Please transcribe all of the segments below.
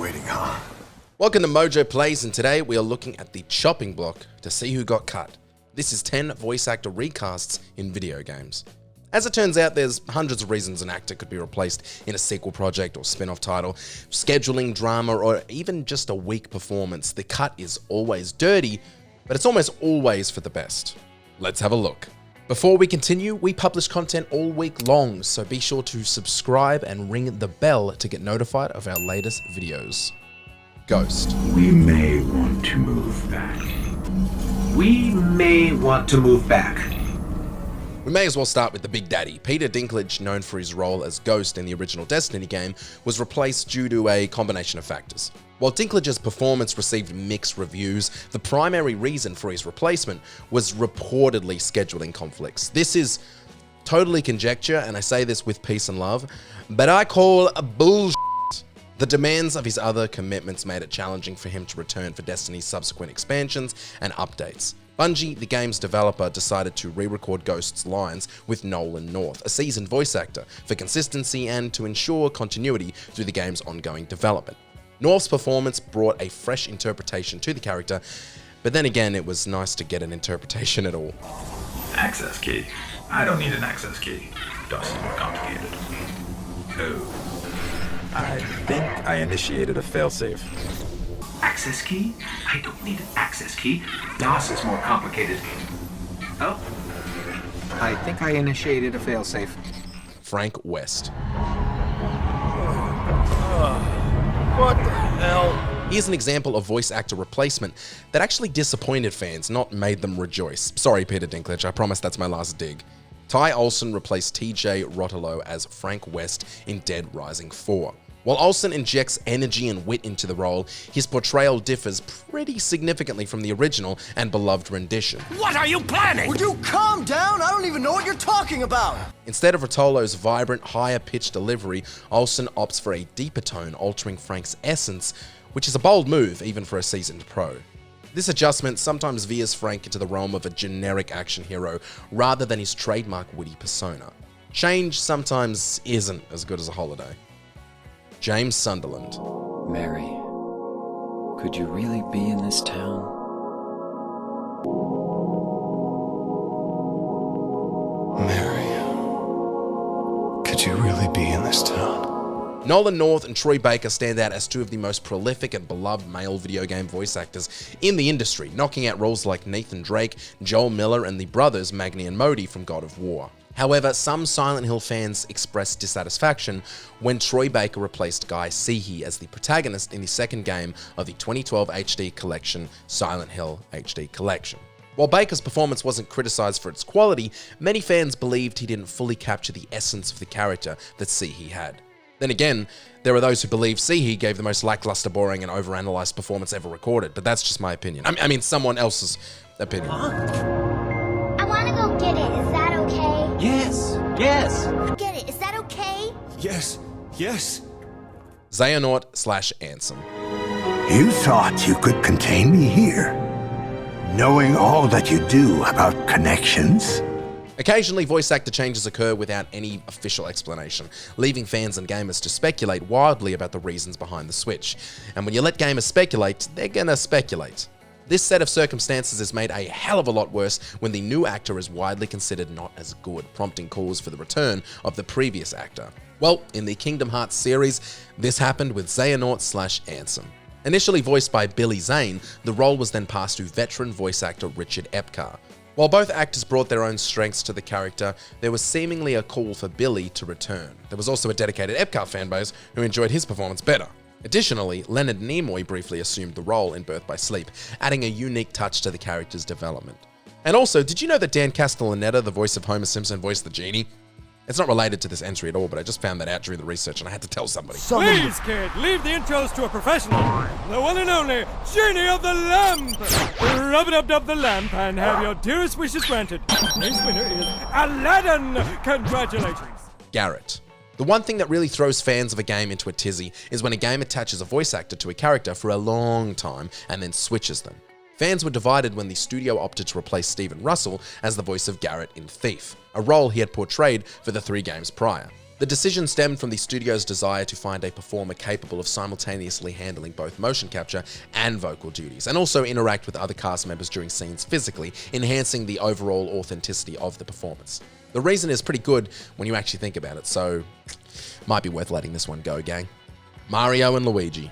waiting, huh? Welcome to MojoPlays, and today we are looking at the chopping block to see who got cut. This is 10 voice actor recasts in video games. As it turns out, there's hundreds of reasons an actor could be replaced in a sequel project or spin-off title, scheduling, drama, or even just a weak performance. The cut is always dirty, but it's almost always for the best. Let's have a look. Before we continue, we publish content all week long, so be sure to subscribe and ring the bell to get notified of our latest videos. Ghost. We may want to move back. We may want to move back. We may as well start with the Big Daddy. Peter Dinklage, known for his role as Ghost in the original Destiny game, was replaced due to a combination of factors. While Dinklage's performance received mixed reviews, the primary reason for his replacement was reportedly scheduling conflicts. This is totally conjecture, and I say this with peace and love, but I call bullshit. The demands of his other commitments made it challenging for him to return for Destiny's subsequent expansions and updates. Bungie, the game's developer, decided to re-record Ghost's lines with Nolan North, a seasoned voice actor, for consistency and to ensure continuity through the game's ongoing development. North's performance brought a fresh interpretation to the character, but then again, it was nice to get an interpretation at all. Access key. I don't need an access key. That's more complicated. Oh. I think I initiated a failsafe. Access key? I don't need an access key. DOS is more complicated. Oh. I think I initiated a failsafe. Frank West. What the hell? Here's an example of voice actor replacement that actually disappointed fans, not made them rejoice. Sorry, Peter Dinklage, I promise that's my last dig. Ty Olsson replaced TJ Rotolo as Frank West in Dead Rising 4. While Olsson injects energy and wit into the role, his portrayal differs pretty significantly from the original and beloved rendition. What are you planning? Would you calm down? I don't even know what you're talking about. Instead of Rotolo's vibrant, higher-pitched delivery, Olsson opts for a deeper tone, altering Frank's essence, which is a bold move even for a seasoned pro. This adjustment sometimes veers Frank into the realm of a generic action hero rather than his trademark witty persona. Change sometimes isn't as good as a holiday. James Sunderland. Mary, could you really be in this town? Mary, could you really be in this town? Nolan North and Troy Baker stand out as two of the most prolific and beloved male video game voice actors in the industry, knocking out roles like Nathan Drake, Joel Miller, and the brothers Magni and Modi from God of War. However, some Silent Hill fans expressed dissatisfaction when Troy Baker replaced Guy Seehey as the protagonist in the second game of the 2012 HD collection, Silent Hill HD Collection. While Baker's performance wasn't criticized for its quality, many fans believed he didn't fully capture the essence of the character that Seehey had. Then again, there are those who believe Seehey gave the most lackluster, boring, and overanalyzed performance ever recorded, but that's just my opinion. I mean, someone else's opinion. I want to go get it. Is that okay? Yes, yes. Get it. Is that okay? Yes, yes. Xehanort/Ansem. You thought you could contain me here, knowing all that you do about connections? Occasionally, voice actor changes occur without any official explanation, leaving fans and gamers to speculate wildly about the reasons behind the switch. And when you let gamers speculate, they're gonna speculate. This set of circumstances is made a hell of a lot worse when the new actor is widely considered not as good, prompting calls for the return of the previous actor. Well, in the Kingdom Hearts series, this happened with Xehanort/Ansem. Initially voiced by Billy Zane, the role was then passed to veteran voice actor Richard Epcar. While both actors brought their own strengths to the character, there was seemingly a call for Billy to return. There was also a dedicated Epcar fanbase who enjoyed his performance better. Additionally, Leonard Nimoy briefly assumed the role in Birth by Sleep, adding a unique touch to the character's development. And also, did you know that Dan Castellaneta, the voice of Homer Simpson, voiced the genie? It's not related to this entry at all, but I just found that out during the research and I had to tell somebody. Please, kid, leave the intros to a professional. The one and only Genie of the Lamp. Rub-a-dub-dub the lamp and have your dearest wishes granted. Today's winner is Aladdin. Congratulations. Garrett. The one thing that really throws fans of a game into a tizzy is when a game attaches a voice actor to a character for a long time and then switches them. Fans were divided when the studio opted to replace Steven Russell as the voice of Garrett in Thief, a role he had portrayed for the 3 games prior. The decision stemmed from the studio's desire to find a performer capable of simultaneously handling both motion capture and vocal duties, and also interact with other cast members during scenes physically, enhancing the overall authenticity of the performance. The reason is pretty good when you actually think about it, so might be worth letting this one go, gang. Mario and Luigi.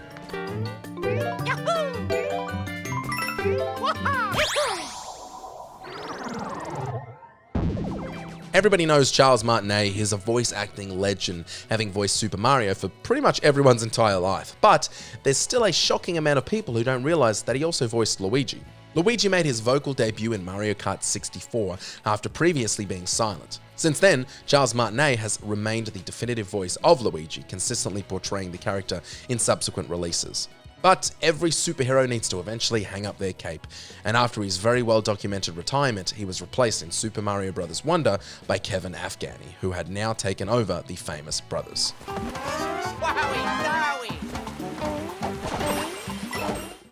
Everybody knows Charles Martinet. He's a voice acting legend, having voiced Super Mario for pretty much everyone's entire life. But there's still a shocking amount of people who don't realize that he also voiced Luigi. Luigi made his vocal debut in Mario Kart 64 after previously being silent. Since then, Charles Martinet has remained the definitive voice of Luigi, consistently portraying the character in subsequent releases. But every superhero needs to eventually hang up their cape, and after his very well documented retirement, he was replaced in Super Mario Bros. Wonder by Kevin Afghani, who had now taken over the famous brothers.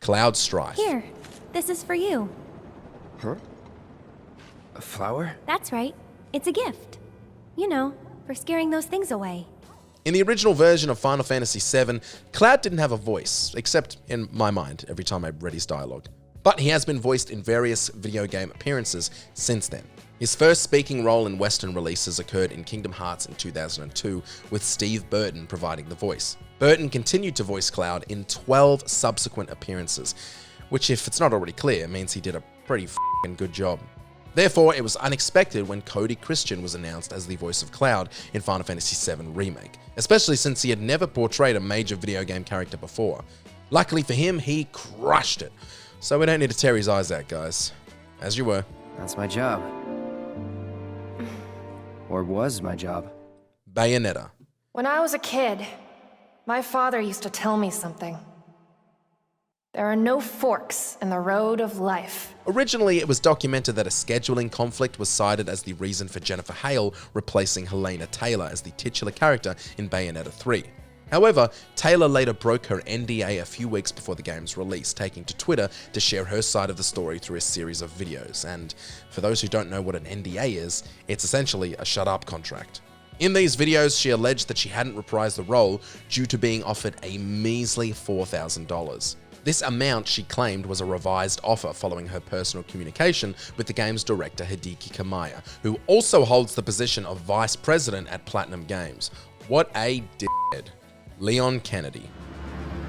Cloud Strife. Here, this is for you. Huh? A flower? That's right. It's a gift. You know, for scaring those things away. In the original version of Final Fantasy VII, Cloud didn't have a voice, except in my mind every time I read his dialogue. But he has been voiced in various video game appearances since then. His first speaking role in Western releases occurred in Kingdom Hearts in 2002, with Steve Burton providing the voice. Burton continued to voice Cloud in 12 subsequent appearances, which, if it's not already clear, means he did a pretty f***ing good job. Therefore, it was unexpected when Cody Christian was announced as the voice of Cloud in Final Fantasy VII Remake, especially since he had never portrayed a major video game character before. Luckily for him, he crushed it. So we don't need to tear his eyes out, guys. As you were. That's my job. Or was my job. Bayonetta. When I was a kid, my father used to tell me something. There are no forks in the road of life. Originally, it was documented that a scheduling conflict was cited as the reason for Jennifer Hale replacing Helena Taylor as the titular character in Bayonetta 3. However, Taylor later broke her NDA a few weeks before the game's release, taking to Twitter to share her side of the story through a series of videos. And for those who don't know what an NDA is, it's essentially a shut-up contract. In these videos, she alleged that she hadn't reprised the role due to being offered a measly $4,000. This amount, she claimed, was a revised offer following her personal communication with the game's director Hideki Kamiya, who also holds the position of vice president at Platinum Games. What a dickhead. Leon Kennedy.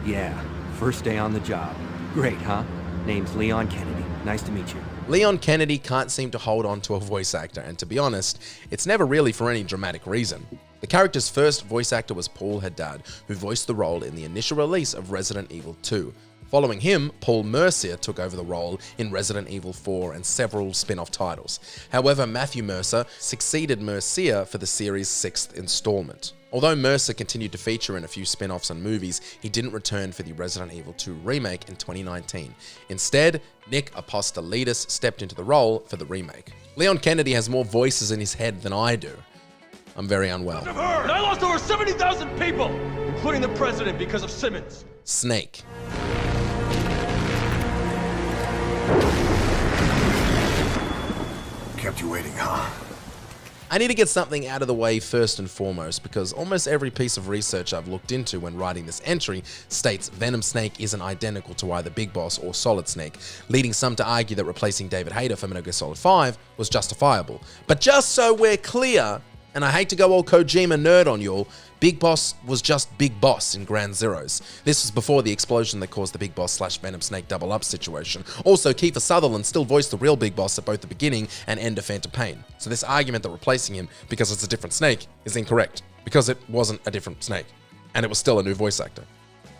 Yeah, first day on the job. Great, huh? Name's Leon Kennedy. Nice to meet you. Leon Kennedy can't seem to hold on to a voice actor, and to be honest, it's never really for any dramatic reason. The character's first voice actor was Paul Haddad, who voiced the role in the initial release of Resident Evil 2. Following him, Paul Mercier took over the role in Resident Evil 4 and several spin-off titles. However, Matthew Mercer succeeded Mercier for the series' 6th installment. Although Mercer continued to feature in a few spin-offs and movies, he didn't return for the Resident Evil 2 remake in 2019. Instead, Nick Apostolidis stepped into the role for the remake. Leon Kennedy has more voices in his head than I do. I'm very unwell. And I lost over 70,000 people, including the president, because of Simmons. Snake. Kept you waiting, huh? I need to get something out of the way first and foremost, because almost every piece of research I've looked into when writing this entry states Venom Snake isn't identical to either Big Boss or Solid Snake, leading some to argue that replacing David Hayter for Metal Gear Solid 5 was justifiable. But just so we're clear, and I hate to go all Kojima nerd on y'all, Big Boss was just Big Boss in Ground Zeroes. This was before the explosion that caused the Big Boss / Venom Snake double up situation. Also, Kiefer Sutherland still voiced the real Big Boss at both the beginning and end of Phantom Pain. So this argument that replacing him because it's a different Snake is incorrect, because it wasn't a different Snake, and it was still a new voice actor.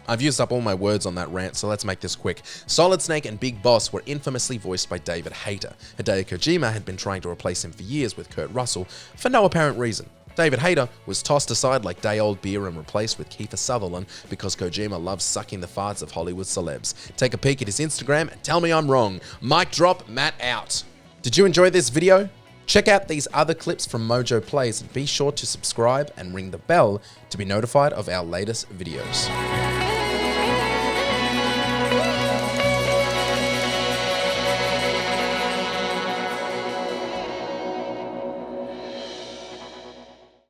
I've used up all my words on that rant, so let's make this quick. Solid Snake and Big Boss were infamously voiced by David Hayter. Hideo Kojima had been trying to replace him for years with Kurt Russell for no apparent reason. David Hayter was tossed aside like day-old beer and replaced with Kiefer Sutherland because Kojima loves sucking the farts of Hollywood celebs. Take a peek at his Instagram and tell me I'm wrong. Mic drop, Matt out. Did you enjoy this video? Check out these other clips from MojoPlays and be sure to subscribe and ring the bell to be notified of our latest videos.